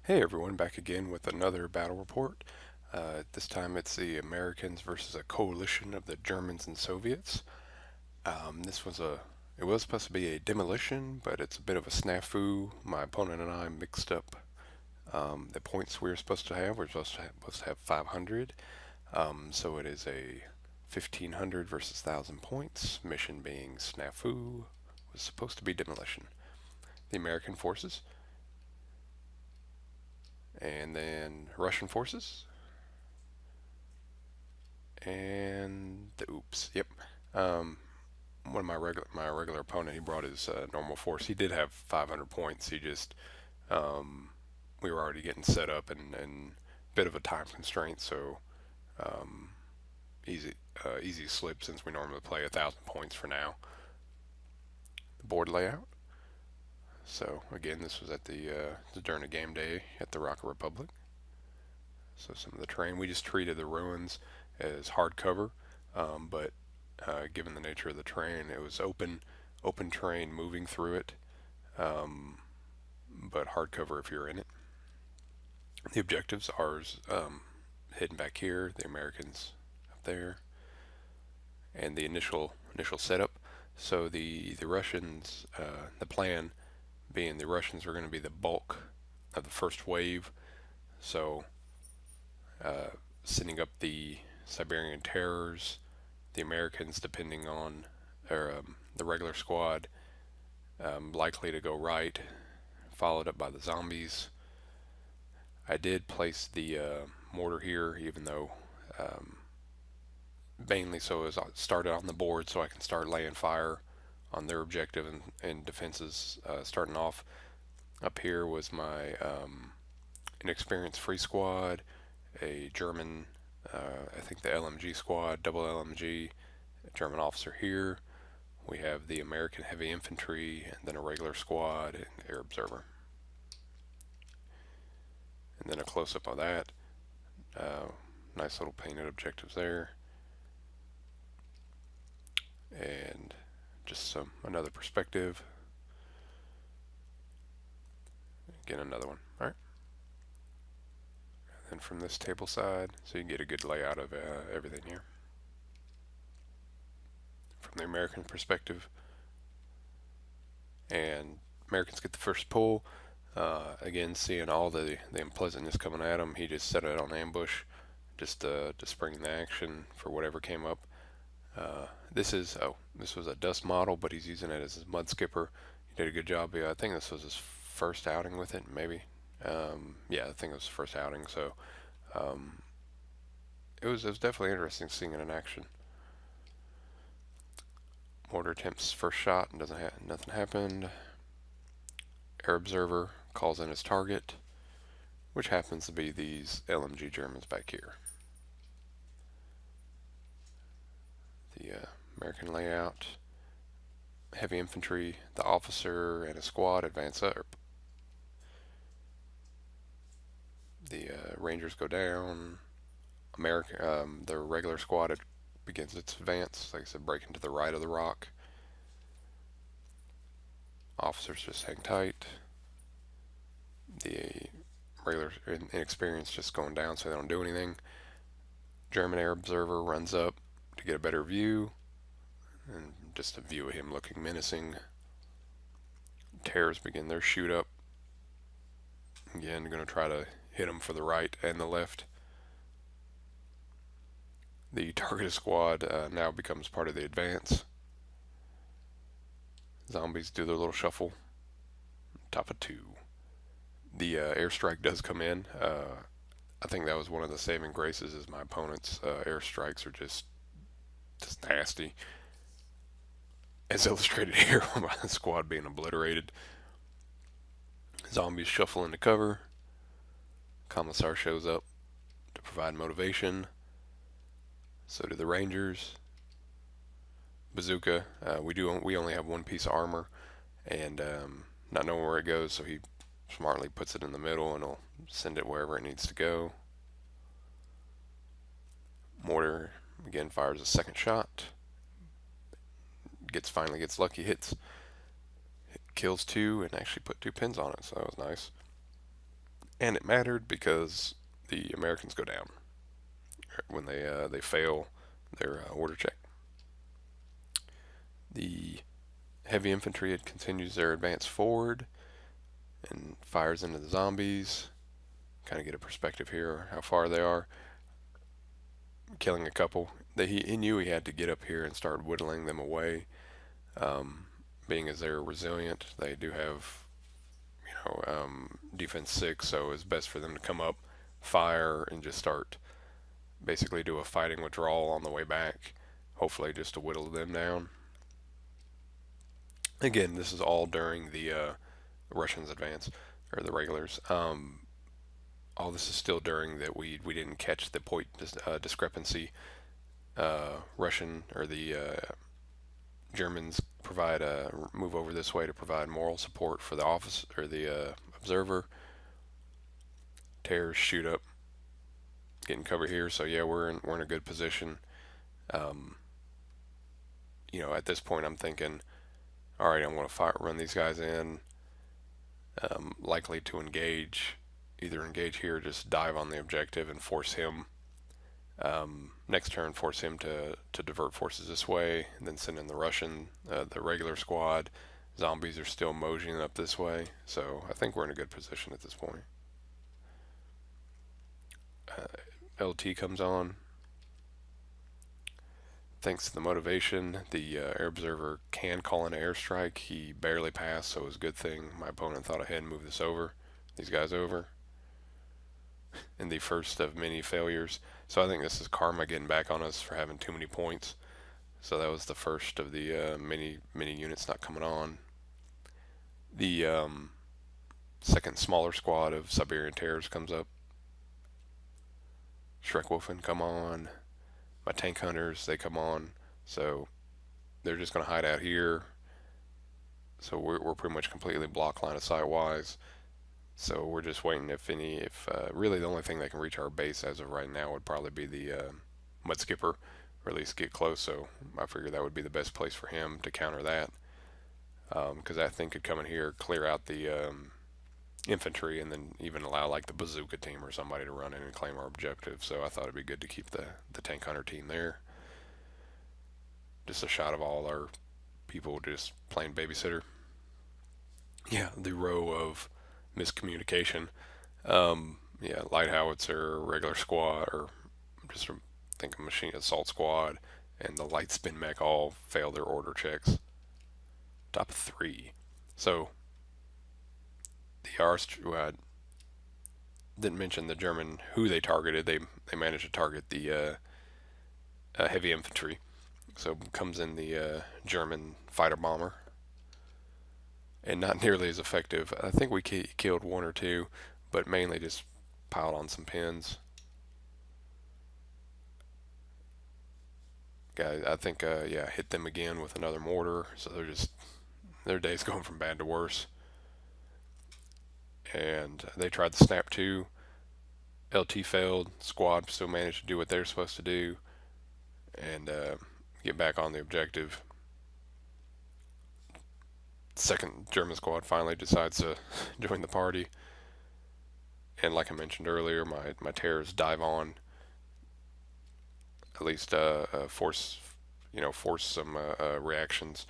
Hey everyone, back again with another battle report. This time it's the Americans versus a coalition of the Germans and Soviets. It was supposed to be a demolition, but it's a bit of a snafu. My opponent and I mixed up the points we were supposed to have. Supposed to have 500, so it is a 1500 versus 1000 points. Mission being snafu was supposed to be demolition. The American forces, and then Russian forces, and the oops. Yep. Um, One of my regular opponent, he brought his normal force. He did have 500 points. He just um, we were already getting set up and bit of a time constraint, so um, easy slip since we normally play 1,000 points for now. The board layout. So again, this was at during a game day at the Rocket Republic. So some of the terrain, we just treated the ruins as hard cover, but given the nature of the terrain, it was open terrain moving through it, um, but hard cover if you're in it. The objectives are hidden back here, the Americans up there, and the initial setup. So the Russians, the plan being the Russians were going to be the bulk of the first wave. So uh, sending up the Siberian Terrors, the Americans, depending on the regular squad, likely to go right, followed up by the zombies. I did place the mortar here, even though mainly so as I started on the board so I can start laying fire on their objective and defenses. Starting off up here was my inexperienced free squad, a German, I think the LMG squad, double LMG, German officer here. We have the American heavy infantry, and then a regular squad and air observer. And then a close up of that. Nice little painted objectives there. And just another perspective. Again, another one. All right. And from this table side, so you get a good layout of everything here. From the American perspective, and Americans get the first pull. Again, seeing all the unpleasantness coming at him, he just set it on ambush, just to spring the action for whatever came up. This was a dust model, but he's using it as his mud skipper. He did a good job. Yeah, I think this was his first outing with it, maybe. Yeah, I think it was his first outing. So um, it was definitely interesting seeing it in action. Mortar attempts first shot and nothing happened. Air observer calls in his target, which happens to be these LMG Germans back here. The American layout. Heavy infantry, the officer and a squad advance up. The Rangers go down. The regular squad begins its advance. Like I said, breaking to the right of the rock. Officers just hang tight. The regular inexperienced just going down so they don't do anything. German air observer runs up to get a better view, and just a view of him looking menacing. Terrors begin their shoot up. Again, going to try to hit him for the right and the left. The targeted squad now becomes part of the advance. Zombies do their little shuffle. Top of two. The airstrike does come in. I think that was one of the saving graces. Is my opponent's airstrikes are just nasty, as illustrated here by the squad being obliterated. Zombies shuffle into cover. Commissar shows up to provide motivation. So do the Rangers. Bazooka. We only have one piece of armor, and not knowing where it goes, so he smartly puts it in the middle, and he'll send it wherever it needs to go. Mortar again fires a second shot. Finally gets lucky, hits, kills two, and actually put two pins on it, so that was nice. And it mattered because the Americans go down when they fail their order check. The heavy infantry continues their advance forward and fires into the zombies. Kind of get a perspective here how far they are. Killing a couple. He knew he had to get up here and start whittling them away. Um, Being as they're resilient, they do have defense 6, so it's best for them to come up, fire, and just start basically do a fighting withdrawal on the way back. Hopefully, just to whittle them down. Again, this is all during the Russians' advance or the regulars. All this is still during that we didn't catch the point discrepancy. Russian or the Germans provide move over this way to provide moral support for the office or the observer. Terrors shoot up, getting cover here. So yeah, we're in a good position. Um, at this point, I'm thinking, all right, I'm going to run these guys in. Likely to either engage here, or just dive on the objective and force him. Next turn, force him to divert forces this way, and then send in the regular squad. Zombies are still moseying up this way, so I think we're in a good position at this point. LT comes on. Thanks to the motivation, the air observer can call in an airstrike. He barely passed, so it was a good thing. My opponent thought ahead and moved these guys over, in the first of many failures. So I think this is karma getting back on us for having too many points. So that was the first of the many units not coming on. The second smaller squad of Siberian Terrors comes up. Schreckwolfen come on. My tank hunters, they come on. So they're just going to hide out here. So we're pretty much completely block line of sight wise. So we're just waiting if really the only thing that can reach our base as of right now would probably be the mud skipper, or at least get close. So I figured that would be the best place for him to counter that, because that thing could come in here, clear out the infantry, and then even allow like the bazooka team or somebody to run in and claim our objective. So I thought it'd be good to keep the tank hunter team there. Just a shot of all our people just playing babysitter. Yeah, the row of miscommunication. Yeah, light howitzer, regular squad, or just think a machine assault squad, and the light spin mech all failed their order checks. Top 3. So the didn't mention the German who they targeted. They managed to target the heavy infantry. So comes in the German fighter bomber, and not nearly as effective. I think we killed one or two, but mainly just piled on some pins. Guys, I think hit them again with another mortar. So their day's going from bad to worse. And they tried to snap 2. LT failed. Squad still managed to do what they're supposed to do and get back on the objective. Second German squad finally decides to join the party. And like I mentioned earlier, my terrors dive on. At least force some reactions.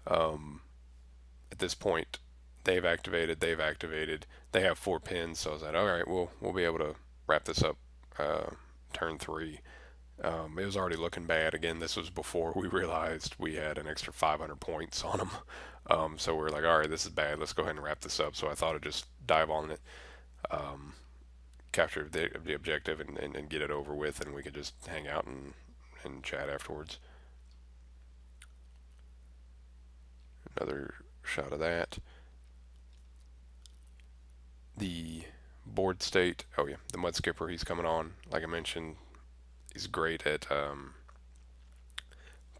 At this point, they've activated. They have 4 pins, so I was like, all right, we'll be able to wrap this up. Turn 3. It was already looking bad. Again, this was before we realized we had an extra 500 points on them. So we were like, all right, this is bad. Let's go ahead and wrap this up. So I thought I'd just dive on it, capture the objective, and get it over with, and we could just hang out and chat afterwards. Another shot of that. The board state. Oh yeah, the mud skipper. He's coming on. Like I mentioned, he's great at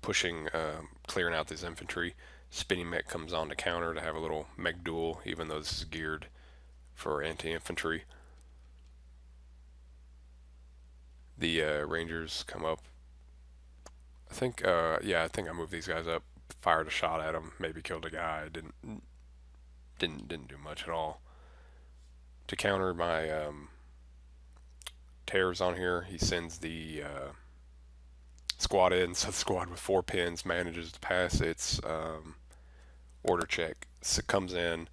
pushing, clearing out this infantry. Spinning mech comes on to counter to have a little mech duel, even though this is geared for anti-infantry. The Rangers come up. I think I moved these guys up, fired a shot at them, maybe killed a guy. Didn't do much at all. to counter my tears on here, he sends the squad in. So the squad with 4 pins manages to pass its order check. So it comes in,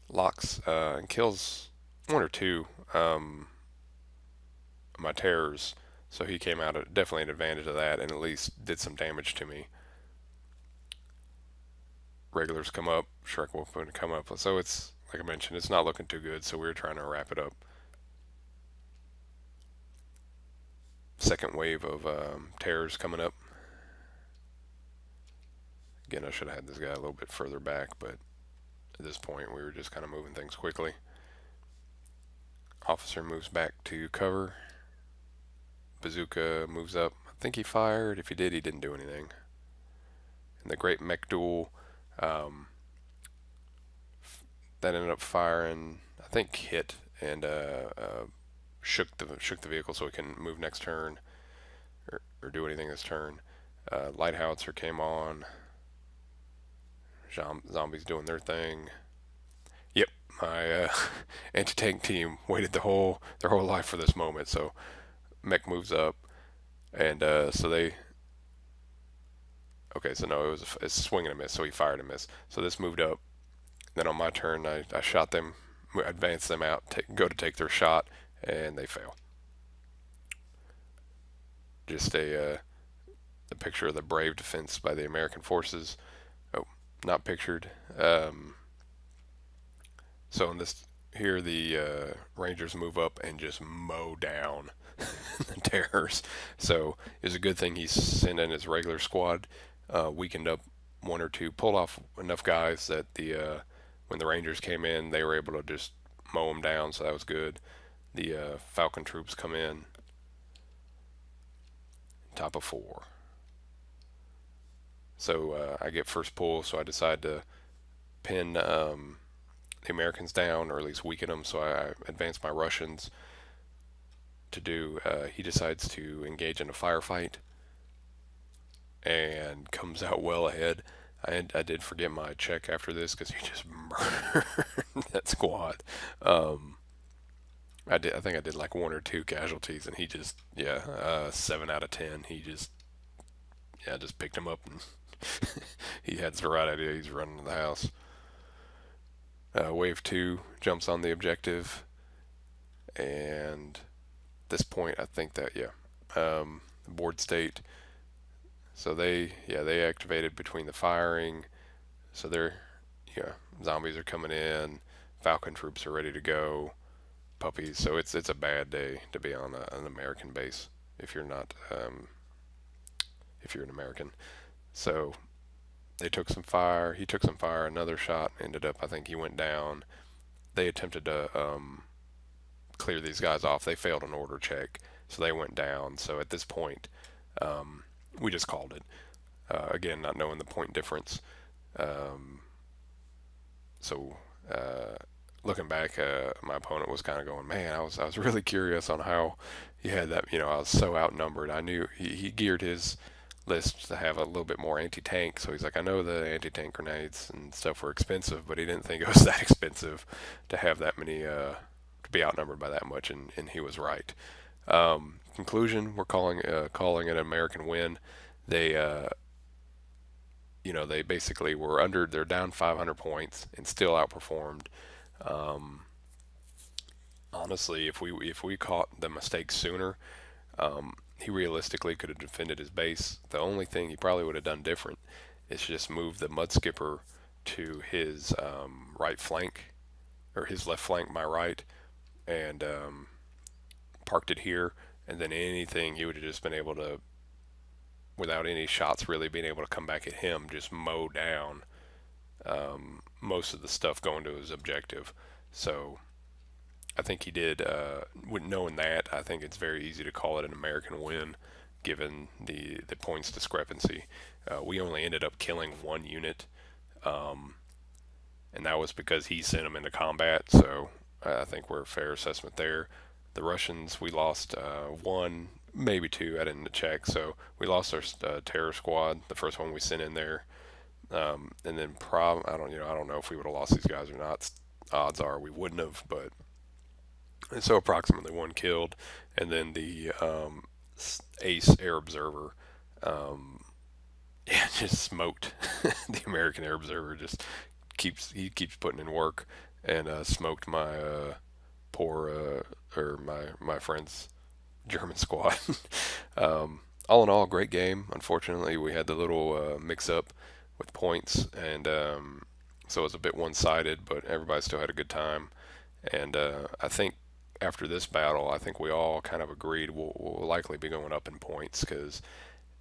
locks, and kills one or two of my terrors. So he came out at definitely an advantage of that, and at least did some damage to me. Regulars come up, Shrek Wolf come up. So it's like I mentioned, it's not looking too good. So we're trying to wrap it up. Second wave of terrors coming up. Again, I should have had this guy a little bit further back, but at this point we were just kind of moving things quickly. Officer moves back to cover. Bazooka moves up. I think he fired. If he did, he didn't do anything. And the Great Mech Duel, that ended up firing. I think hit and shook the vehicle so it can move next turn or do anything this turn. Light howitzer came on. Zombies doing their thing. Yep, my anti-tank team waited their whole life for this moment. So mech moves up, and so they. Okay, so no, it's a swing and a miss. So he fired and missed. So this moved up. Then on my turn, I shot them, advanced them out, go to take their shot, and they fail. Just a picture of the brave defense by the American forces. Oh, not pictured. So in this here, the Rangers move up and just mow down the terrors. So it was a good thing he sent in his regular squad, weakened up one or two, pulled off enough guys that the when the Rangers came in, they were able to just mow them down. So that was good. The Falcon troops come in, top of 4. So I get first pull, so I decide to pin the Americans down, or at least weaken them. So I advance my Russians to do. He decides to engage in a firefight and comes out well ahead. I did forget my check after this because he just murdered that squad. I think I did like 1 or 2 casualties, and he just 7 out of 10. He just just picked him up, and he had the right idea. He's running to the house. Wave 2 jumps on the objective, and at this point I think that board state. So they activated between the firing. So they're zombies are coming in. Falcon troops are ready to go. Puppies. So it's a bad day to be on an American base if you're not if you're an American. So they took some fire. He took some fire. Another shot ended up. I think he went down. They attempted to clear these guys off. They failed an order check, so they went down. So at this point, we just called it. Again, not knowing the point difference. So looking back, my opponent was kind of going, man, I was really curious on how he had that. I was so outnumbered. I knew he geared his list to have a little bit more anti-tank. So he's like, I know the anti-tank grenades and stuff were expensive, but he didn't think it was that expensive to have that many, to be outnumbered by that much, and he was right. Conclusion: we're calling it an American win. They they basically were they're down 500 points and still outperformed. Honestly, if we caught the mistake sooner, he realistically could have defended his base. The only thing he probably would have done different is just move the mud skipper to his right flank, or his left flank, my right, and parked it here. And then anything, he would have just been able to, without any shots really being able to come back at him, just mow down most of the stuff going to his objective. So I think he did. With knowing that, I think it's very easy to call it an American win, given the points discrepancy. We only ended up killing 1 unit, and that was because he sent them into combat. So I think we're a fair assessment there. The Russians, we lost 1, maybe 2. I didn't check. So we lost our terror squad, the first one we sent in there, and then I don't know if we would have lost these guys or not. Odds are we wouldn't have, but And so approximately one killed, and then the ace air observer, um, yeah, just smoked. The American air observer just keeps putting in work, and smoked my poor or my friend's German squad. All in all, great game. Unfortunately, we had the little mix up with points, and so it was a bit one sided, but everybody still had a good time. And I think after this battle, I think we all kind of agreed we'll likely be going up in points because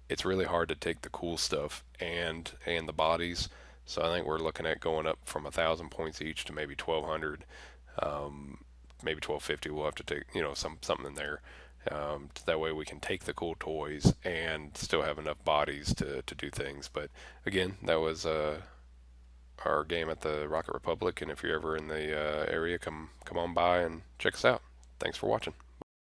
it's really hard to take the cool stuff and the bodies. So I think we're looking at going up from 1,000 points each to maybe 1,200, maybe 1,250. We'll have to take something in there. That way we can take the cool toys and still have enough bodies to do things. But again, that was our game at the Rocket Republic. And if you're ever in the area, come on by and check us out. Thanks for watching.